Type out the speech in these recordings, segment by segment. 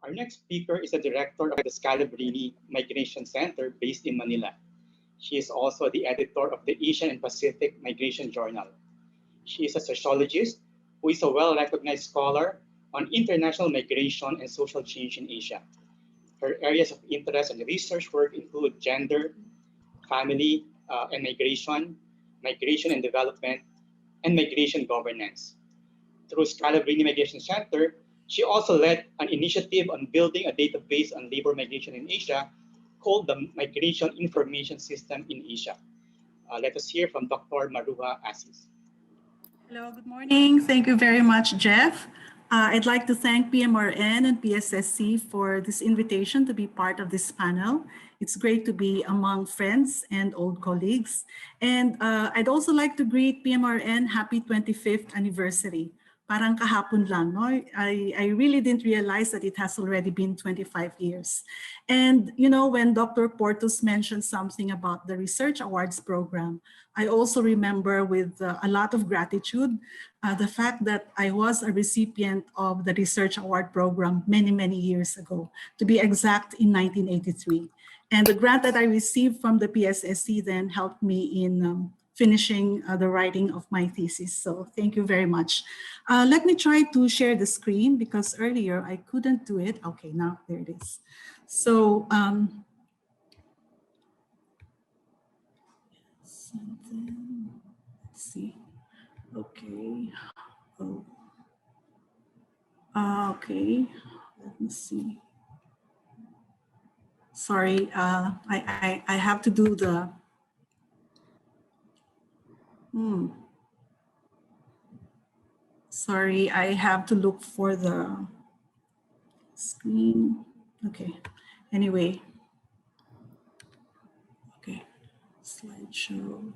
Our next speaker is the director of the Scalabrini Migration Center based in Manila. She is also the editor of the Asian and Pacific Migration Journal. She is a sociologist who is a well-recognized scholar on international migration and social change in Asia. Her areas of interest and research work include gender, family and migration, migration and development, and migration governance. Through Scalabrini Migration Center, she also led an initiative on building a database on labor migration in Asia called the Migration Information System in Asia. Let us hear from Dr. Maruja Asis. Hello, good morning. Thank you very much, Jeff. I'd like to thank PMRN and PSSC for this invitation to be part of this panel. It's great to be among friends and old colleagues. And I'd also like to greet PMRN happy 25th anniversary. Parang kahapon lang, no? I really didn't realize that it has already been 25 years. And, you know, when Dr. Portos mentioned something about the Research Awards program, I also remember with a lot of gratitude the fact that I was a recipient of the Research Award program many, many years ago, to be exact in 1983. And the grant that I received from the PSSC then helped me in finishing the writing of my thesis. So thank you very much. Let me try to share the screen because earlier I couldn't do it. Okay, now there it is. So, let's see. Okay. Oh. Okay. Let me see. Sorry, I have to do the. Sorry, I have to look for the screen. Okay. Anyway. Okay. Slideshow.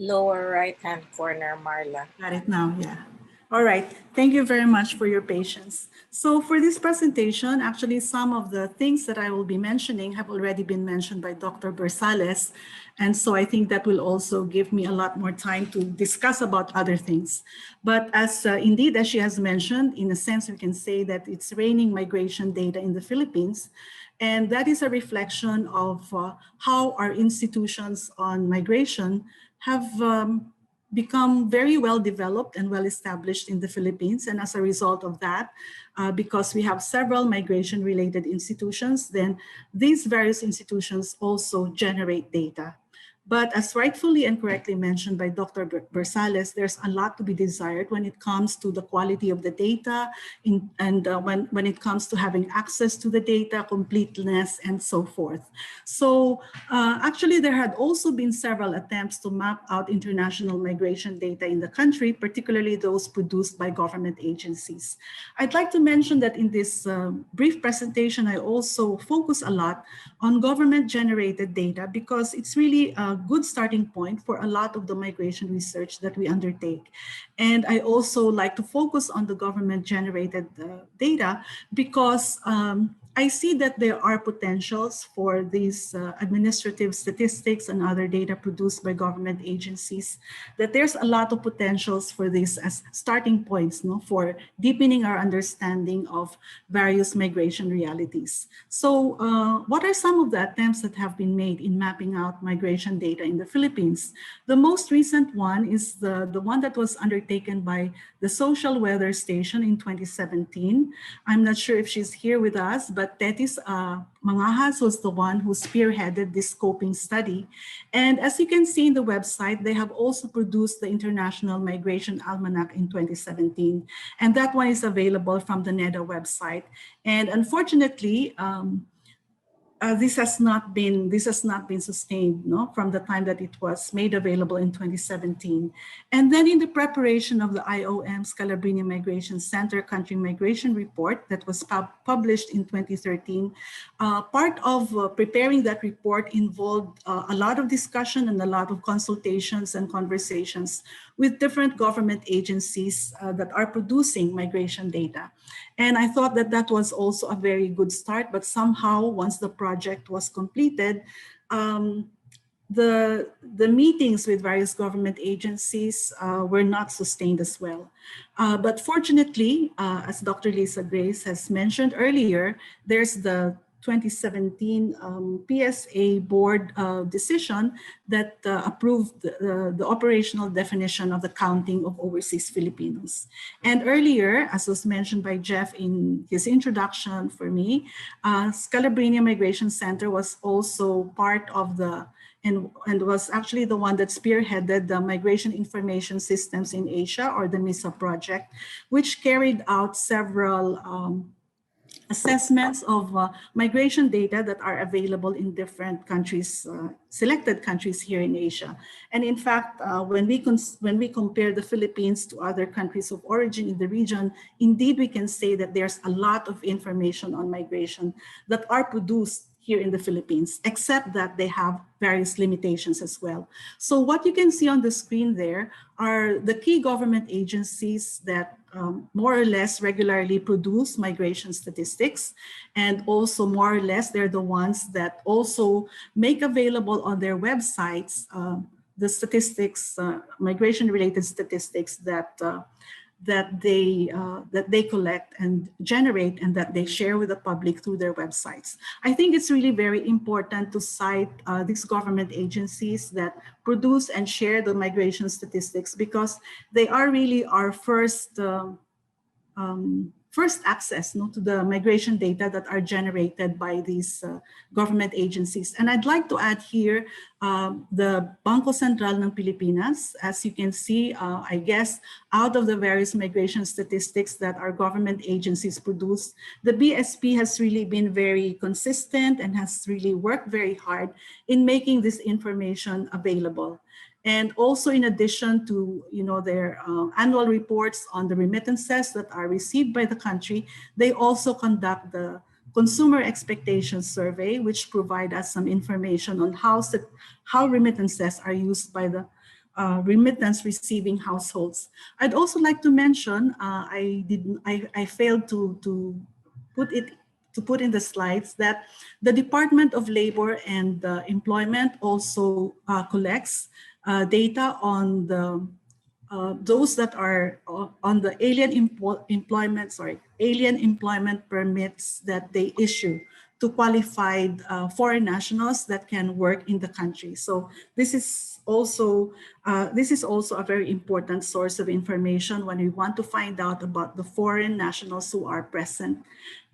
Lower right-hand corner, Marla. Got it now, yeah. All right, thank you very much for your patience. So for this presentation, actually some of the things that I will be mentioning have already been mentioned by Dr. Bersales. And so I think that will also give me a lot more time to discuss about other things. But as indeed, as she has mentioned, in a sense, we can say that it's raining migration data in the Philippines. And that is a reflection of how our institutions on migration have become very well developed and well established in the Philippines. And as a result of that, because we have several migration related institutions, then these various institutions also generate data. But as rightfully and correctly mentioned by Dr. Bersales, there's a lot to be desired when it comes to the quality of the data and when it comes to having access to the data, completeness, and so forth. So actually, there had also been several attempts to map out international migration data in the country, particularly those produced by government agencies. I'd like to mention that in this brief presentation, I also focus a lot on government-generated data because it's really a good starting point for a lot of the migration research that we undertake. And I also like to focus on the government-generated data because I see that there are potentials for these administrative statistics and other data produced by government agencies, that there's a lot of potentials for this as starting points, no, for deepening our understanding of various migration realities. So what are some of the attempts that have been made in mapping out migration data in the Philippines? The most recent one is the one that was undertaken by the Social Weather Station in 2017. I'm not sure if she's here with us, but Tetis Mangahas was the one who spearheaded this scoping study. And as you can see in the website, they have also produced the International Migration Almanac in 2017. And that one is available from the NEDA website. And unfortunately, this has not been sustained, no, from the time that it was made available in 2017. And then in the preparation of the IOM Scalabrini Migration Center Country Migration Report that was published in 2013, part of preparing that report involved a lot of discussion and a lot of consultations and conversations with different government agencies that are producing migration data. And I thought that that was also a very good start, but somehow once the project was completed, the meetings with various government agencies were not sustained as well. But fortunately, as Dr. Lisa Grace has mentioned earlier, there's the 2017 PSA board decision that approved the operational definition of the counting of overseas Filipinos. And earlier, as was mentioned by Jeff in his introduction for me, Scalabrini Migration Center was also part of the and was actually the one that spearheaded the Migration Information Systems in Asia, or the MISA project, which carried out several assessments of migration data that are available in different countries, selected countries here in Asia. And in fact, when we compare the Philippines to other countries of origin in the region, indeed we can say that there's a lot of information on migration that are produced here in the Philippines, except that they have various limitations as well. So what you can see on the screen there are the key government agencies that more or less regularly produce migration statistics, and also more or less they're the ones that also make available on their websites the statistics, migration-related statistics that they collect and generate, and that they share with the public through their websites. I think it's really very important to cite these government agencies that produce and share the migration statistics, because they are really our first access to the migration data that are generated by these government agencies. And I'd like to add here the Bangko Sentral ng Pilipinas. As you can see, I guess, out of the various migration statistics that our government agencies produce, the BSP has really been very consistent and has really worked very hard in making this information available. And also, in addition to their annual reports on the remittances that are received by the country, they also conduct the Consumer Expectations Survey, which provide us some information on how remittances are used by the remittance receiving households. I'd also like to mention, I failed to put in the slides that the Department of Labor and Employment also collects data on those that are on the alien employment permits that they issue to qualified foreign nationals that can work in the country. So this is also a very important source of information when we want to find out about the foreign nationals who are present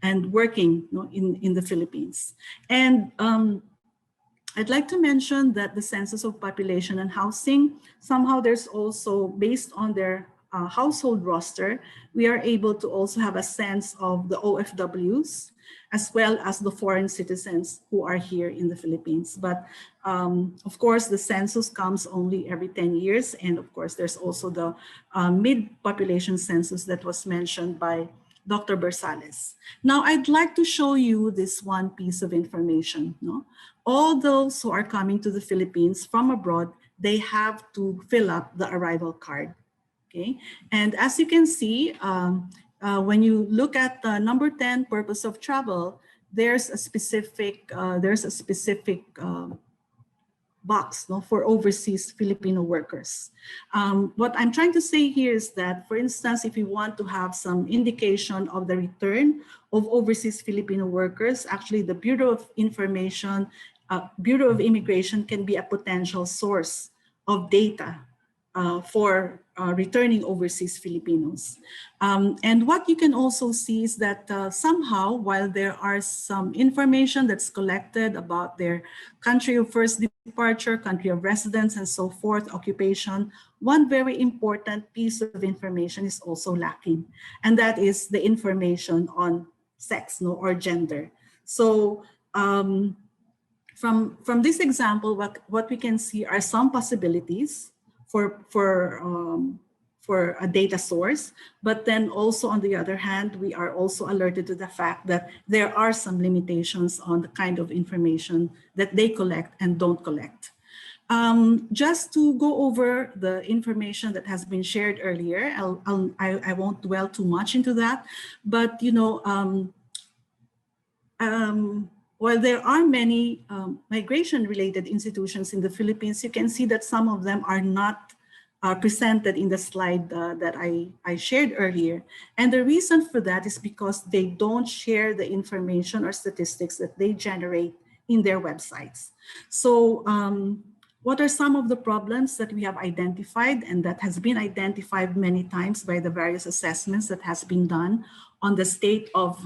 and working in the Philippines. And I'd like to mention that the Census of Population and Housing, somehow there's also, based on their household roster, we are able to also have a sense of the OFWs, as well as the foreign citizens who are here in the Philippines. But of course, the census comes only every 10 years. And of course, there's also the mid-population census that was mentioned by Dr. Bersales. Now, I'd like to show you this one piece of information. All those who are coming to the Philippines from abroad, they have to fill up the arrival card. Okay, and as you can see, when you look at the number 10, purpose of travel, there's a specific box for overseas Filipino workers. What I'm trying to say here is that, for instance, if you want to have some indication of the return of overseas Filipino workers, actually the Bureau of Immigration can be a potential source of data for returning overseas Filipinos. And what you can also see is that somehow, while there are some information that's collected about their country of first departure, country of residence, and so forth, occupation, one very important piece of information is also lacking, and that is the information on sex or gender. So from this example, what we can see are some possibilities for a data source, but then also on the other hand, we are also alerted to the fact that there are some limitations on the kind of information that they collect and don't collect. Just to go over the information that has been shared earlier, I won't dwell too much into that, but while there are many migration-related institutions in the Philippines, you can see that some of them are not presented in the slide that I shared earlier. And the reason for that is because they don't share the information or statistics that they generate in their websites. So what are some of the problems that we have identified and that has been identified many times by the various assessments that has been done on the state of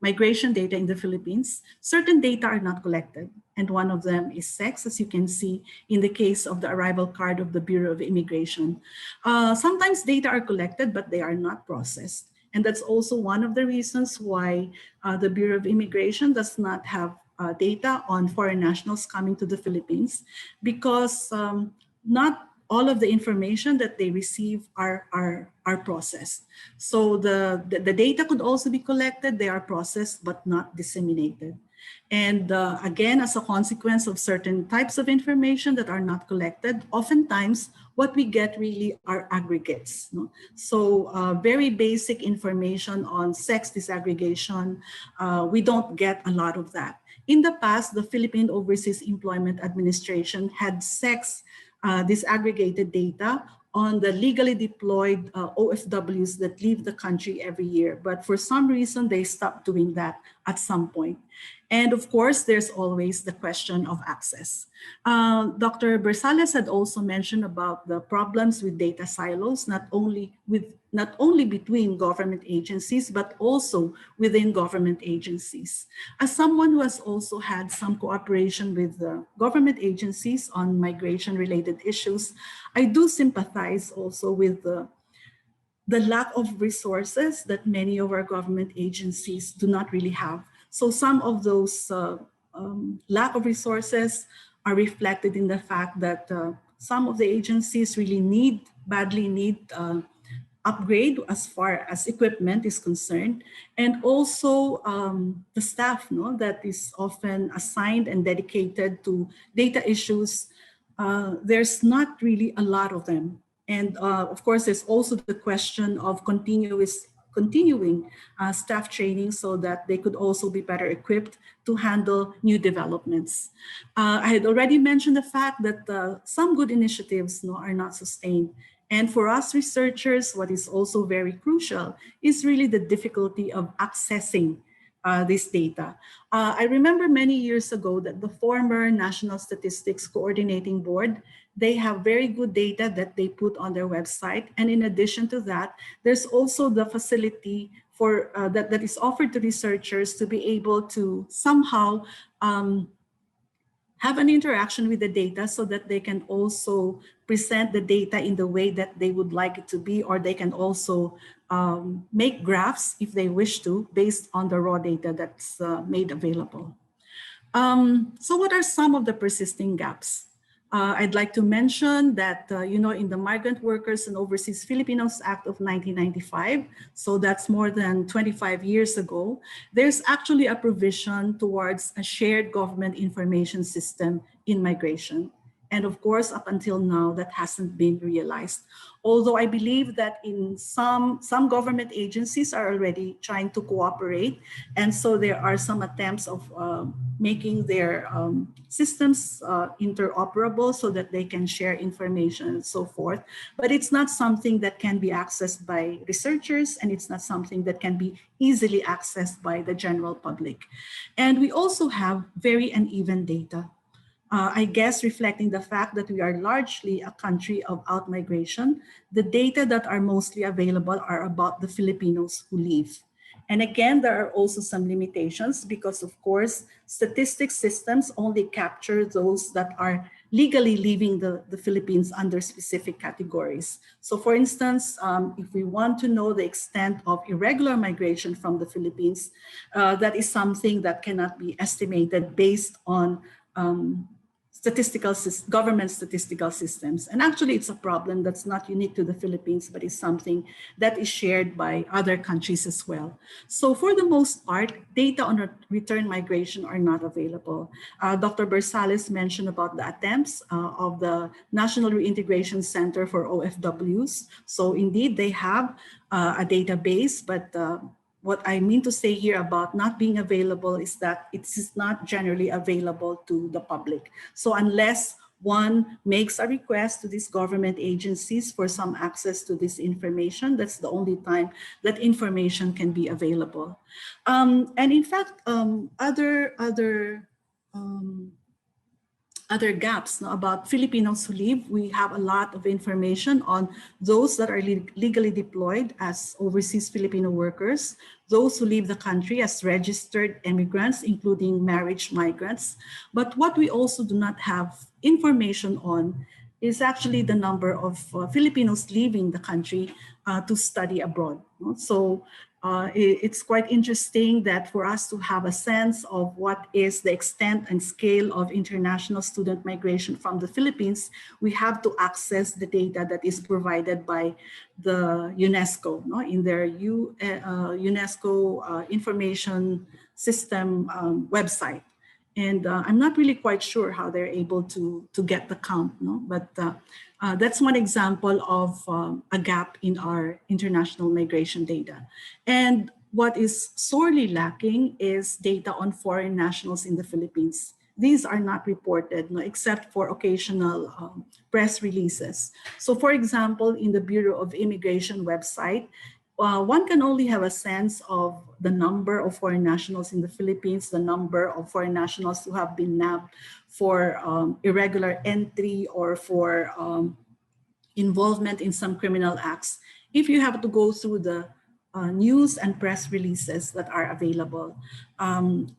migration data in the Philippines? Certain data are not collected, and one of them is sex, as you can see in the case of the arrival card of the Bureau of Immigration. Sometimes data are collected, but they are not processed. And that's also one of the reasons why the Bureau of Immigration does not have data on foreign nationals coming to the Philippines, because not all of the information that they receive are processed. So the data could also be collected, they are processed but not disseminated. And again, as a consequence of certain types of information that are not collected, oftentimes what we get really are aggregates. No? So very basic information on sex disaggregation, we don't get a lot of that. In the past, the Philippine Overseas Employment Administration had sex disaggregated data on the legally deployed OFWs that leave the country every year. But for some reason, they stopped doing that at some point. And of course, there's always the question of access. Dr. Bersales had also mentioned about the problems with data silos, not only between government agencies, but also within government agencies. As someone who has also had some cooperation with government agencies on migration-related issues, I do sympathize also with the lack of resources that many of our government agencies do not really have. So some of those lack of resources are reflected in the fact that some of the agencies really badly need upgrade as far as equipment is concerned, and also the staff that is often assigned and dedicated to data issues. There's not really a lot of them. And of course, there's also the question of continuing staff training so that they could also be better equipped to handle new developments. I had already mentioned the fact that some good initiatives are not sustained. And for us researchers, what is also very crucial is really the difficulty of accessing this data. I remember many years ago that the former National Statistics Coordinating Board, they have very good data that they put on their website. And in addition to that, there's also the facility for that is offered to researchers to be able to somehow have an interaction with the data so that they can also present the data in the way that they would like it to be, or they can also make graphs if they wish to based on the raw data that's made available. So what are some of the persisting gaps? I'd like to mention that, in the Migrant Workers and Overseas Filipinos Act of 1995, so that's more than 25 years ago, there's actually a provision towards a shared government information system in migration. And of course, up until now, that hasn't been realized. Although I believe that in some government agencies are already trying to cooperate. And so there are some attempts of making their systems interoperable so that they can share information and so forth. But it's not something that can be accessed by researchers, and it's not something that can be easily accessed by the general public. And we also have very uneven data. I guess reflecting the fact that we are largely a country of outmigration, the data that are mostly available are about the Filipinos who leave. And again, there are also some limitations because, of course, statistics systems only capture those that are legally leaving the Philippines under specific categories. So for instance, if we want to know the extent of irregular migration from the Philippines, that is something that cannot be estimated based on government statistical systems. And actually it's a problem that's not unique to the Philippines, but is something that is shared by other countries as well. So for the most part, data on return migration are not available. Dr. Bersales mentioned about the attempts of the National Reintegration Center for OFWs. So indeed they have a database, but what I mean to say here about not being available is that it is not generally available to the public. So unless one makes a request to these government agencies for some access to this information, that's the only time that information can be available. And in fact, other gaps, no, about Filipinos who leave. We have a lot of information on those that are legally deployed as overseas Filipino workers, those who leave the country as registered immigrants, including marriage migrants. But what we also do not have information on is actually the number of Filipinos leaving the country to study abroad. No? So it's quite interesting that for us to have a sense of what is the extent and scale of international student migration from the Philippines, we have to access the data that is provided by the UNESCO, no? In their UNESCO information system website. And I'm not really quite sure how they're able to get the count, no? But that's one example of a gap in our international migration data. And what is sorely lacking is data on foreign nationals in the Philippines. These are not reported, no, except for occasional press releases. So for example, in the Bureau of Immigration website, one can only have a sense of the number of foreign nationals in the Philippines, the number of foreign nationals who have been nabbed for irregular entry or for involvement in some criminal acts, if you have to go through the news and press releases that are available.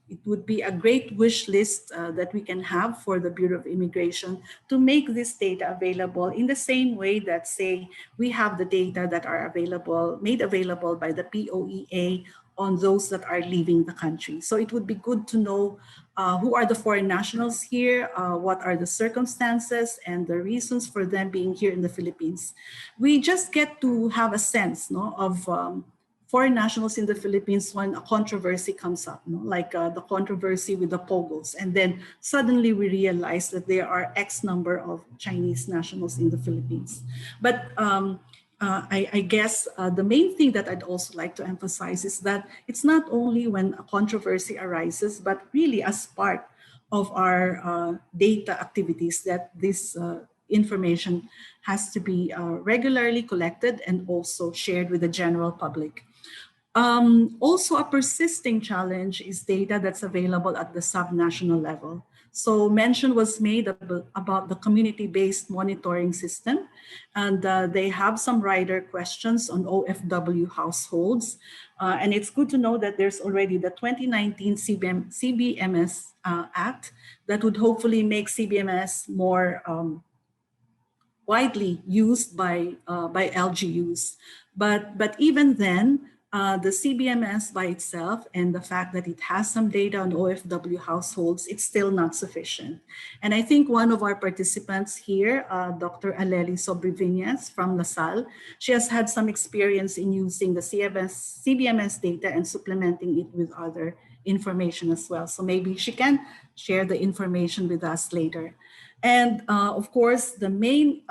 It would be a great wish list that we can have for the Bureau of Immigration to make this data available in the same way that, say, we have the data that are available, made available by the POEA on those that are leaving the country. So it would be good to know who are the foreign nationals here, what are the circumstances and the reasons for them being here in the Philippines. We just get to have a sense, no, of foreign nationals in the Philippines when a controversy comes up, no? Like the controversy with the Pogos. And then suddenly we realize that there are X number of Chinese nationals in the Philippines. But I guess the main thing that I'd also like to emphasize is that it's not only when a controversy arises, but really as part of our data activities that this information has to be regularly collected and also shared with the general public. Also, a persisting challenge is data that's available at the subnational level. So mention was made about the community-based monitoring system, and they have some rider questions on OFW households. And it's good to know that there's already the 2019 CBMS Act that would hopefully make CBMS more widely used by LGUs. But even then, the CBMS by itself and the fact that it has some data on OFW households, it's still not sufficient. And I think one of our participants here, Dr. Aleli Sobriviñas from LaSalle, she has had some experience in using the CBMS data and supplementing it with other information as well. So maybe she can share the information with us later. And of course, the main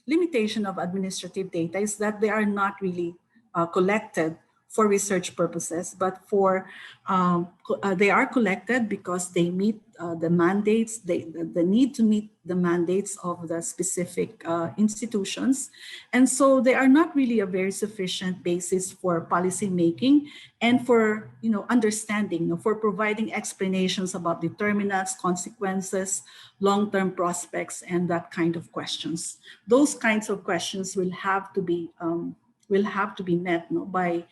limitation of administrative data is that they are not really collected for research purposes, but they are collected because they meet the mandates, the need to meet the mandates of the specific institutions. And so they are not really a very sufficient basis for policy making and for understanding, for providing explanations about determinants, consequences, long-term prospects, and that kind of questions. Those kinds of questions will have to be met by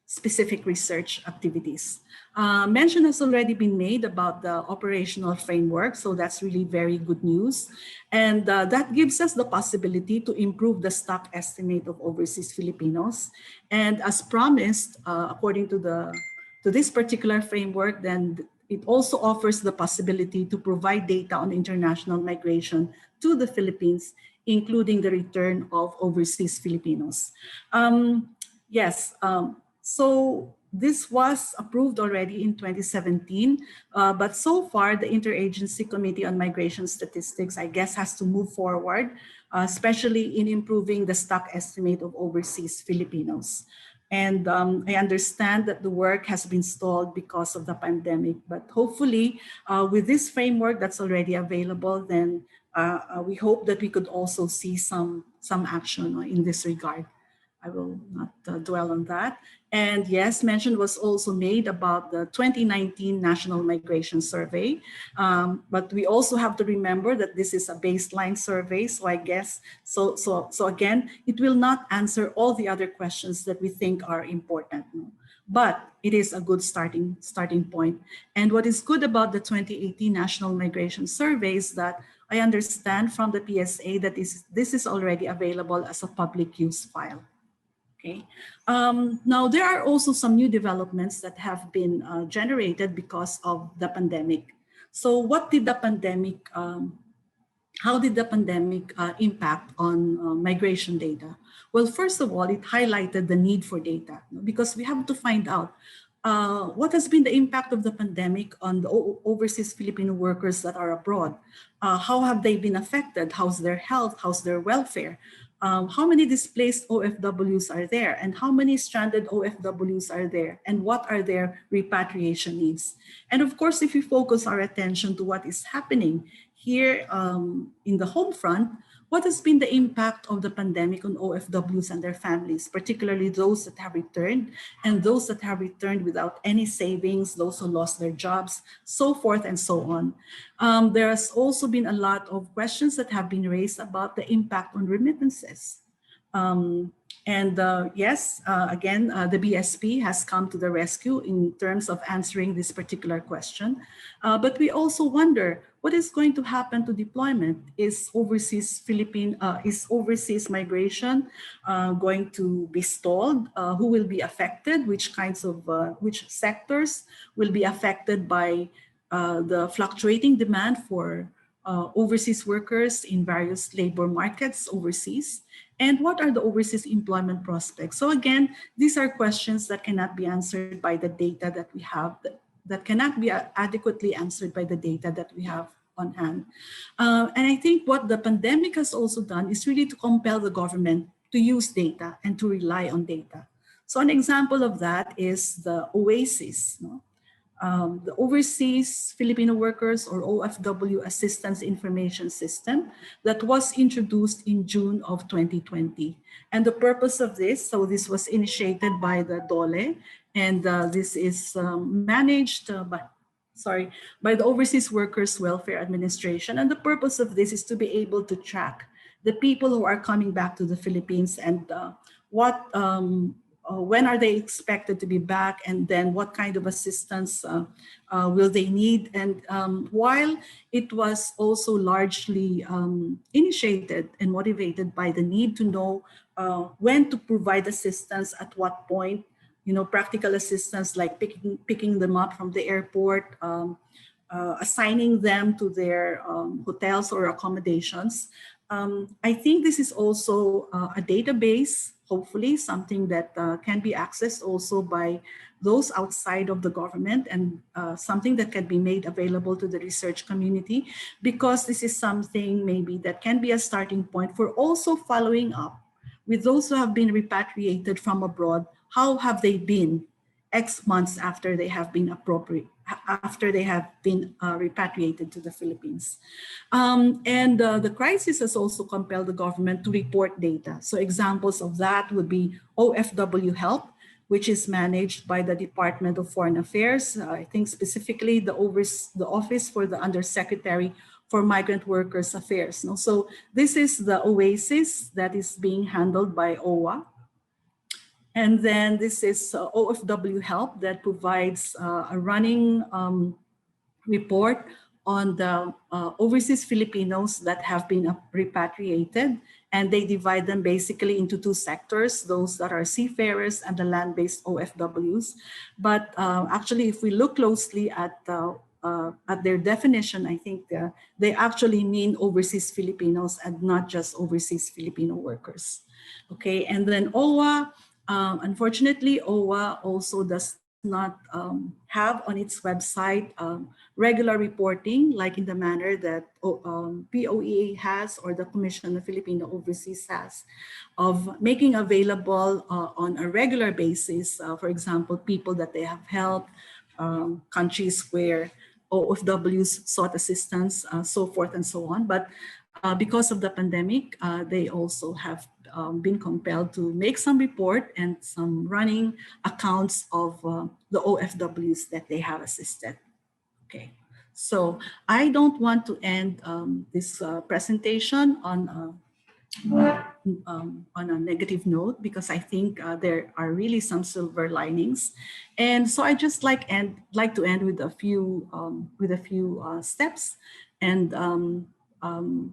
specific research activities. Mention has already been made about the operational framework, so that's really very good news. And that gives us the possibility to improve the stock estimate of overseas Filipinos. And as promised, according to this particular framework, then it also offers the possibility to provide data on international migration to the Philippines, including the return of overseas Filipinos. So this was approved already in 2017, but so far the Interagency Committee on Migration Statistics, I guess, has to move forward, especially in improving the stock estimate of overseas Filipinos. And I understand that the work has been stalled because of the pandemic, but hopefully with this framework that's already available, then we hope that we could also see some action in this regard. I will not dwell on that. And yes, mention was also made about the 2019 National Migration Survey. But we also have to remember that this is a baseline survey. So I guess, so again, it will not answer all the other questions that we think are important. But it is a good starting point. And what is good about the 2018 National Migration Survey is that I understand from the PSA that this is already available as a public use file. Okay. Now, there are also some new developments that have been generated because of the pandemic. So what did the pandemic, how did the pandemic impact on migration data? Well, first of all, it highlighted the need for data because we have to find out what has been the impact of the pandemic on the overseas Filipino workers that are abroad. How have they been affected? How's their health? How's their welfare? How many displaced OFWs are there, and how many stranded OFWs are there, and what are their repatriation needs? And of course, if we focus our attention to what is happening here in the home front, what has been the impact of the pandemic on OFWs and their families, particularly those that have returned and those that have returned without any savings, those who lost their jobs, so forth and so on. There has also been a lot of questions that have been raised about the impact on remittances. Yes, again, the BSP has come to the rescue in terms of answering this particular question. But we also wonder, what is going to happen to deployment? Is overseas migration going to be stalled? Who will be affected? Which sectors will be affected by the fluctuating demand for overseas workers in various labor markets overseas? And what are the overseas employment prospects? So again, these are questions that cannot be answered by the data that we have, that cannot be adequately answered by the data that we have on hand. And I think what the pandemic has also done is really to compel the government to use data and to rely on data. So an example of that is the Oasis, the Overseas Filipino Workers or OFW Assistance Information System that was introduced in June of 2020. And the purpose of this, so this was initiated by the DOLE, and this is managed by the Overseas Workers Welfare Administration. And the purpose of this is to be able to track the people who are coming back to the Philippines and when are they expected to be back, and then what kind of assistance will they need. And while it was also largely initiated and motivated by the need to know when to provide assistance, at what point, practical assistance like picking them up from the airport, assigning them to their hotels or accommodations. I think this is also a database, hopefully something that can be accessed also by those outside of the government, and something that can be made available to the research community, because this is something maybe that can be a starting point for also following up with those who have been repatriated from abroad. How have they been X months after they have been repatriated to the Philippines? The crisis has also compelled the government to report data. So examples of that would be OFW Help, which is managed by the Department of Foreign Affairs. I think specifically the Office for the Undersecretary for Migrant Workers Affairs. So this is the Oasis that is being handled by OWA. And then this is OFW Help that provides a running report on the overseas Filipinos that have been repatriated. And they divide them basically into two sectors, those that are seafarers and the land-based OFWs. But actually, if we look closely at their definition, I think they actually mean overseas Filipinos and not just overseas Filipino workers. Okay, and then OWA, unfortunately, OWA also does not have on its website regular reporting, like in the manner that POEA has or the Commission of Filipino Overseas has, of making available on a regular basis, for example, people that they have helped, countries where OFWs sought assistance, so forth and so on. But because of the pandemic, they also have been compelled to make some report and some running accounts of the OFWs that they have assisted. Okay, so I don't want to end this presentation on a negative note, because I think there are really some silver linings, and so I just like to end with a few steps and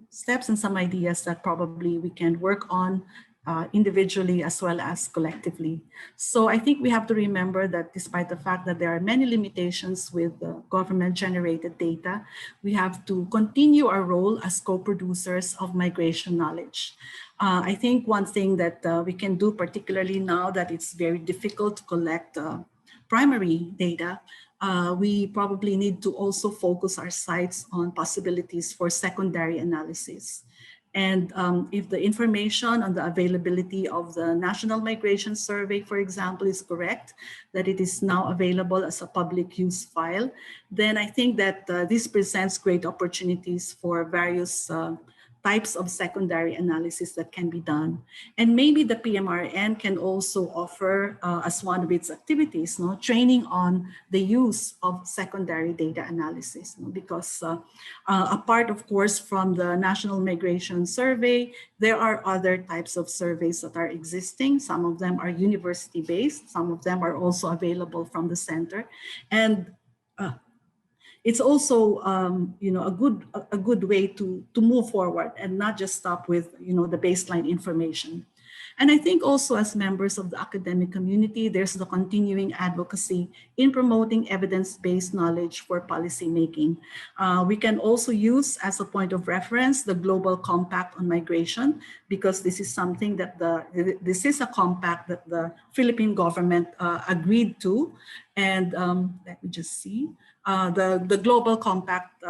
steps and some ideas that probably we can work on individually as well as collectively. So I think we have to remember that despite the fact that there are many limitations with government-generated data, we have to continue our role as co-producers of migration knowledge. I think one thing that we can do, particularly now that it's very difficult to collect primary data, we probably need to also focus our sights on possibilities for secondary analysis. And if the information on the availability of the National Migration Survey, for example, is correct, that it is now available as a public use file, then I think that this presents great opportunities for various types of secondary analysis that can be done. And maybe the PMRN can also offer, as one of its activities, training on the use of secondary data analysis. Because apart, of course, from the National Migration Survey, there are other types of surveys that are existing. Some of them are university-based. Some of them are also available from the center. And it's also a good way to move forward and not just stop with the baseline information. And I think also as members of the academic community, there's the continuing advocacy in promoting evidence-based knowledge for policymaking. We can also use as a point of reference the Global Compact on Migration, because this is something that this is a compact that the Philippine government agreed to. And let me just see. The Global Compact,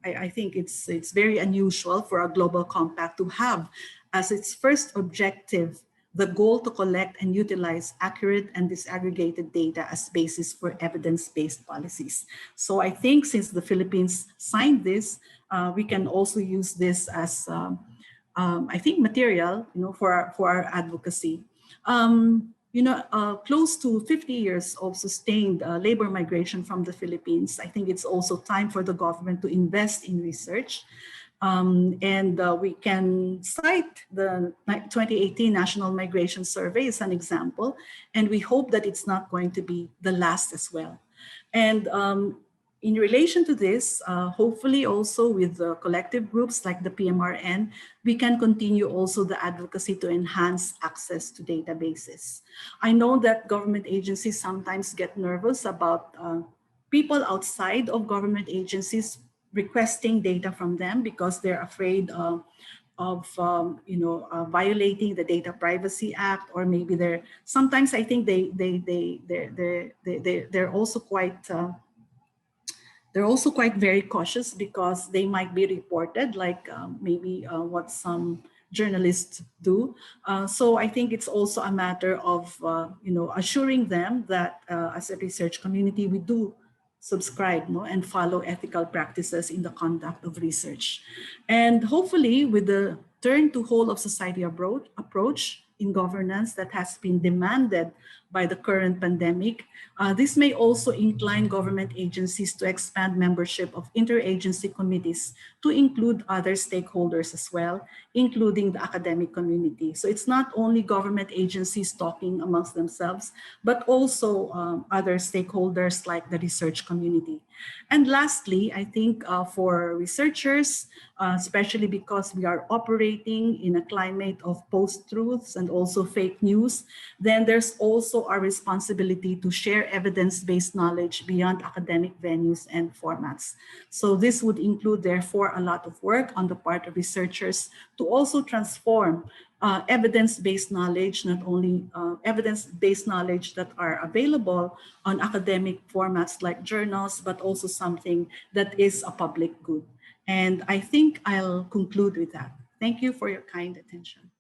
I think it's very unusual for a Global Compact to have as its first objective the goal to collect and utilize accurate and disaggregated data as basis for evidence-based policies. So I think since the Philippines signed this, we can also use this as, I think, material, for our advocacy. Close to 50 years of sustained labor migration from the Philippines, I think it's also time for the government to invest in research. We can cite the 2018 National Migration Survey as an example, and we hope that it's not going to be the last as well. And in relation to this, hopefully also with the collective groups like the PMRN, we can continue also the advocacy to enhance access to databases. I know that government agencies sometimes get nervous about people outside of government agencies requesting data from them because they're afraid of violating the Data Privacy Act, or maybe sometimes I think they're also quite very cautious because they might be reported, like maybe what some journalists do. So I think it's also a matter of assuring them that as a research community we do subscribe and follow ethical practices in the conduct of research. And hopefully with the turn to whole of society approach in governance that has been demanded by the current pandemic, this may also incline government agencies to expand membership of interagency committees to include other stakeholders as well, including the academic community. So it's not only government agencies talking amongst themselves, but also other stakeholders like the research community. And lastly, I think for researchers, especially because we are operating in a climate of post-truths and also fake news, then there's also also our responsibility to share evidence-based knowledge beyond academic venues and formats. So this would include, therefore, a lot of work on the part of researchers to also transform evidence-based knowledge, not only evidence-based knowledge that are available on academic formats like journals, but also something that is a public good. And I think I'll conclude with that. Thank you for your kind attention.